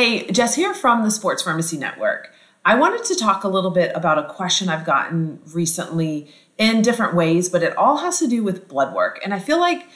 Hey, Jess here from the Sports Pharmacy Network. I wanted to talk a little bit about a question I've gotten recently in different ways, but it all has to do with blood work. And I feel like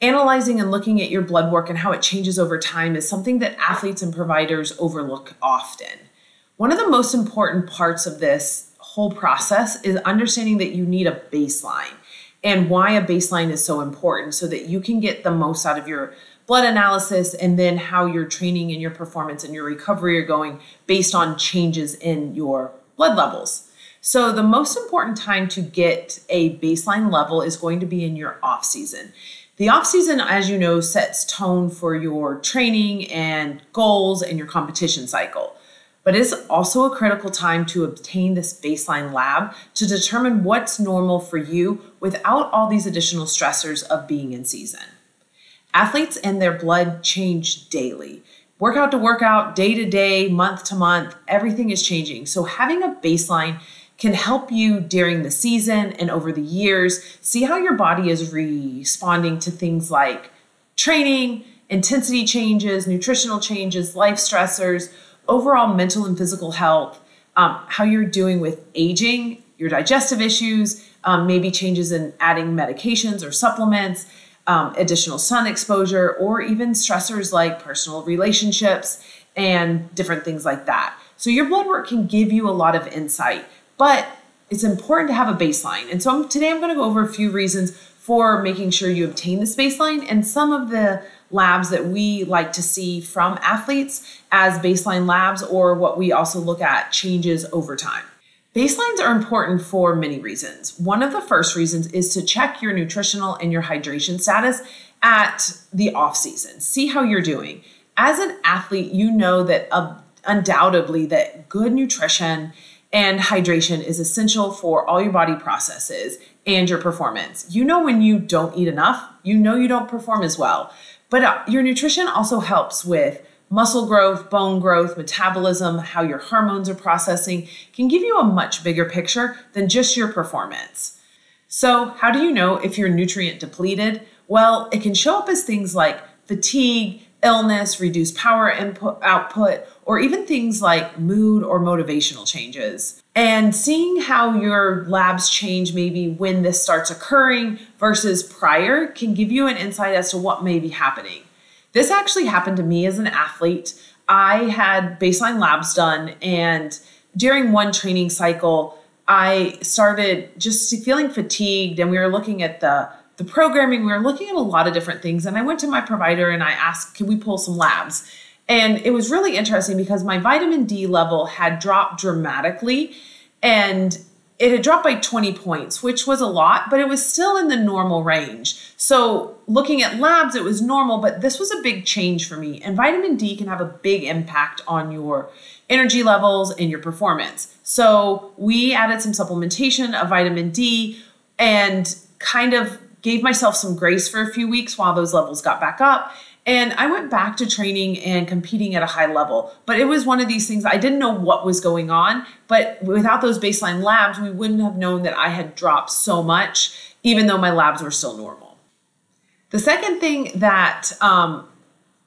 analyzing and looking at your blood work and how it changes over time is something that athletes and providers overlook often. One of the most important parts of this whole process is understanding that you need a baseline and why a baseline is so important so that you can get the most out of your blood analysis and then how your training and your performance and your recovery are going based on changes in your blood levels. So the most important time to get a baseline level is going to be in your off season. The off season, as you know, sets tone for your training and goals and your competition cycle. But it's also a critical time to obtain this baseline lab to determine what's normal for you without all these additional stressors of being in season. Athletes and their blood change daily. Workout to workout, day to day, month to month, everything is changing. So having a baseline can help you during the season and over the years see how your body is responding to things like training, intensity changes, nutritional changes, life stressors, overall mental and physical health, how you're doing with aging, your digestive issues, maybe changes in adding medications or supplements, additional sun exposure, or even stressors like personal relationships and different things like that. So your blood work can give you a lot of insight, but it's important to have a baseline. And so today I'm going to go over a few reasons for making sure you obtain this baseline and some of the labs that we like to see from athletes as baseline labs, or what we also look at changes over time. Baselines are important for many reasons. One of the first reasons is to check your nutritional and your hydration status at the off season. See how you're doing. As an athlete, you know that undoubtedly that good nutrition and hydration is essential for all your body processes and your performance. You know when you don't eat enough, you know you don't perform as well. But your nutrition also helps with muscle growth, bone growth, metabolism, how your hormones are processing, can give you a much bigger picture than just your performance. So how do you know if you're nutrient depleted? Well, it can show up as things like fatigue, illness, reduced power output, or even things like mood or motivational changes. And seeing how your labs change maybe when this starts occurring versus prior can give you an insight as to what may be happening. This actually happened to me as an athlete. I had baseline labs done, and during one training cycle, I started just feeling fatigued, and we were looking at the programming. We were looking at a lot of different things, and I went to my provider and I asked, can we pull some labs? And it was really interesting because my vitamin D level had dropped dramatically, and it had dropped by 20 points, which was a lot, but it was still in the normal range. So looking at labs, it was normal, but this was a big change for me. And vitamin D can have a big impact on your energy levels and your performance. So we added some supplementation of vitamin D and kind of gave myself some grace for a few weeks while those levels got back up. And I went back to training and competing at a high level. But it was one of these things, I didn't know what was going on, but without those baseline labs, we wouldn't have known that I had dropped so much, even though my labs were still normal. The second thing that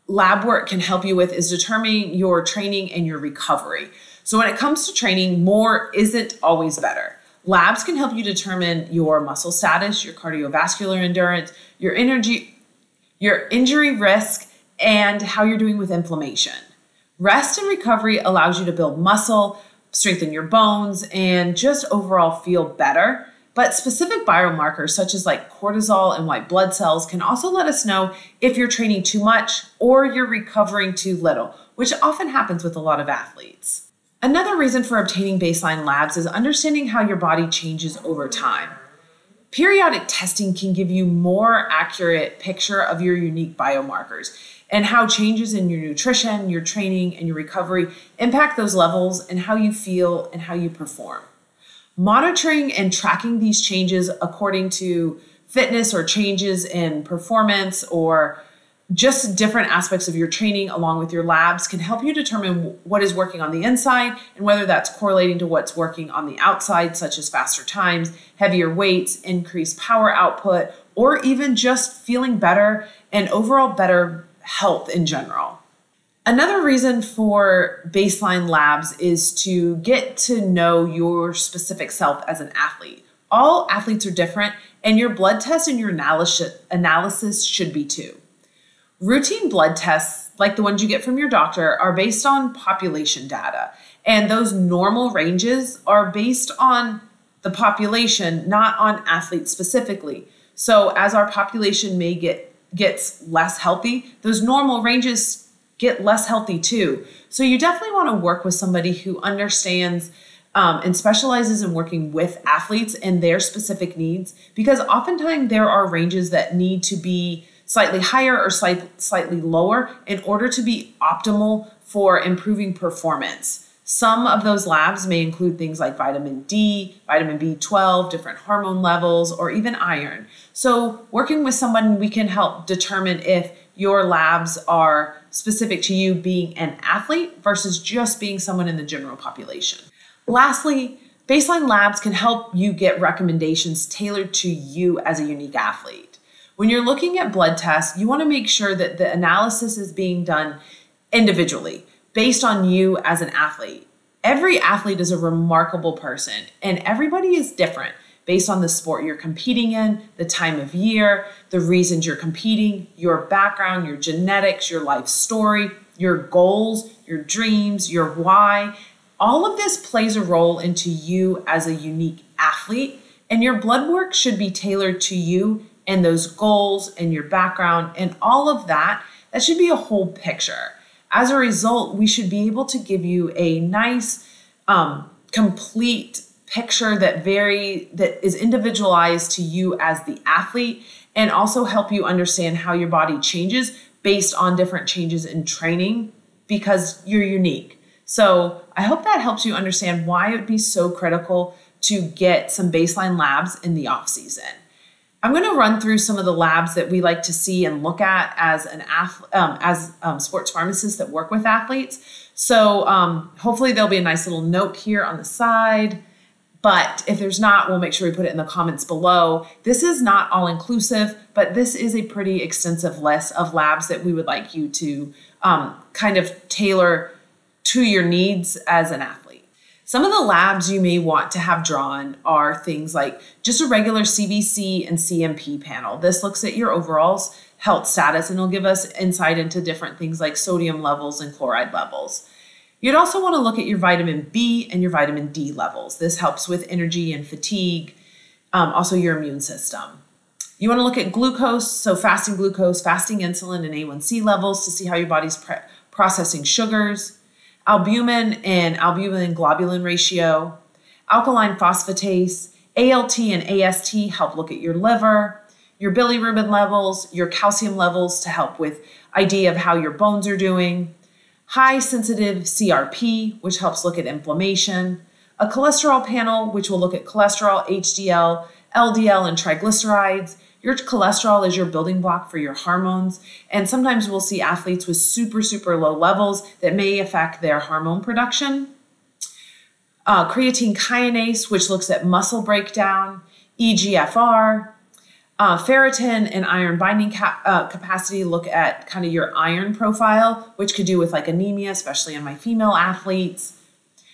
lab work can help you with is determining your training and your recovery. So when it comes to training, more isn't always better. Labs can help you determine your muscle status, your cardiovascular endurance, your injury risk, and how you're doing with inflammation. Rest and recovery allows you to build muscle, strengthen your bones, and just overall feel better. But specific biomarkers such as like cortisol and white blood cells can also let us know if you're training too much or you're recovering too little, which often happens with a lot of athletes. Another reason for obtaining baseline labs is understanding how your body changes over time. Periodic testing can give you more accurate picture of your unique biomarkers and how changes in your nutrition, your training, and your recovery impact those levels and how you feel and how you perform. Monitoring and tracking these changes according to fitness or changes in performance or just different aspects of your training along with your labs can help you determine what is working on the inside and whether that's correlating to what's working on the outside, such as faster times, heavier weights, increased power output, or even just feeling better and overall better health in general. Another reason for baseline labs is to get to know your specific self as an athlete. All athletes are different, and your blood test and your analysis should be too. Routine blood tests, like the ones you get from your doctor, are based on population data, and those normal ranges are based on the population, not on athletes specifically. So as our population gets less healthy, those normal ranges get less healthy too. So you definitely want to work with somebody who understands and specializes in working with athletes and their specific needs, because oftentimes there are ranges that need to be slightly higher or slightly lower in order to be optimal for improving performance. Some of those labs may include things like vitamin D, vitamin B12, different hormone levels, or even iron. So working with someone, we can help determine if your labs are specific to you being an athlete versus just being someone in the general population. Lastly, baseline labs can help you get recommendations tailored to you as a unique athlete. When you're looking at blood tests, you want to make sure that the analysis is being done individually, based on you as an athlete. Every athlete is a remarkable person, and everybody is different based on the sport you're competing in, the time of year, the reasons you're competing, your background, your genetics, your life story, your goals, your dreams, your why. All of this plays a role into you as a unique athlete, and your blood work should be tailored to you and those goals and your background and all of that. That should be a whole picture. As a result, we should be able to give you a nice, complete picture that is individualized to you as the athlete, and also help you understand how your body changes based on different changes in training, because you're unique. So I hope that helps you understand why it would be so critical to get some baseline labs in the off season. I'm going to run through some of the labs that we like to see and look at as sports pharmacists that work with athletes. So hopefully there'll be a nice little note here on the side. But if there's not, we'll make sure we put it in the comments below. This is not all inclusive, but this is a pretty extensive list of labs that we would like you to kind of tailor to your needs as an athlete. Some of the labs you may want to have drawn are things like just a regular CBC and CMP panel. This looks at your overall health status, and it'll give us insight into different things like sodium levels and chloride levels. You'd also want to look at your vitamin B and your vitamin D levels. This helps with energy and fatigue, also your immune system. You want to look at glucose, so fasting glucose, fasting insulin, and A1C levels to see how your body's processing sugars. Albumin and albumin globulin ratio, alkaline phosphatase, ALT and AST help look at your liver, your bilirubin levels, your calcium levels to help with idea of how your bones are doing, high sensitive CRP, which helps look at inflammation, a cholesterol panel, which will look at cholesterol, HDL, LDL, and triglycerides. Your cholesterol is your building block for your hormones, and sometimes we'll see athletes with super low levels that may affect their hormone production. Creatine kinase, which looks at muscle breakdown, EGFR, ferritin and iron binding capacity look at kind of your iron profile, which could do with like anemia, especially in my female athletes.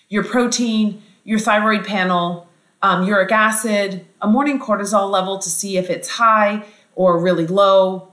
Your protein, your thyroid panel, uric acid, a morning cortisol level to see if it's high or really low,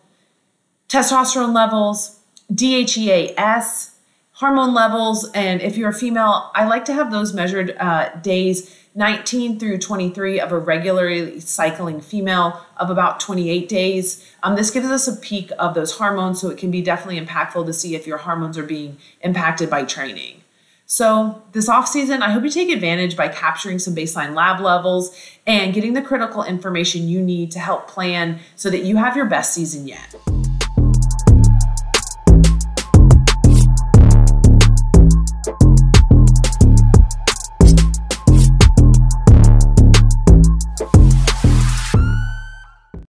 testosterone levels, DHEAS, hormone levels, and if you're a female, I like to have those measured days 19 through 23 of a regularly cycling female of about 28 days. This gives us a peak of those hormones, so it can be definitely impactful to see if your hormones are being impacted by training. So this off season, I hope you take advantage by capturing some baseline lab levels and getting the critical information you need to help plan so that you have your best season yet.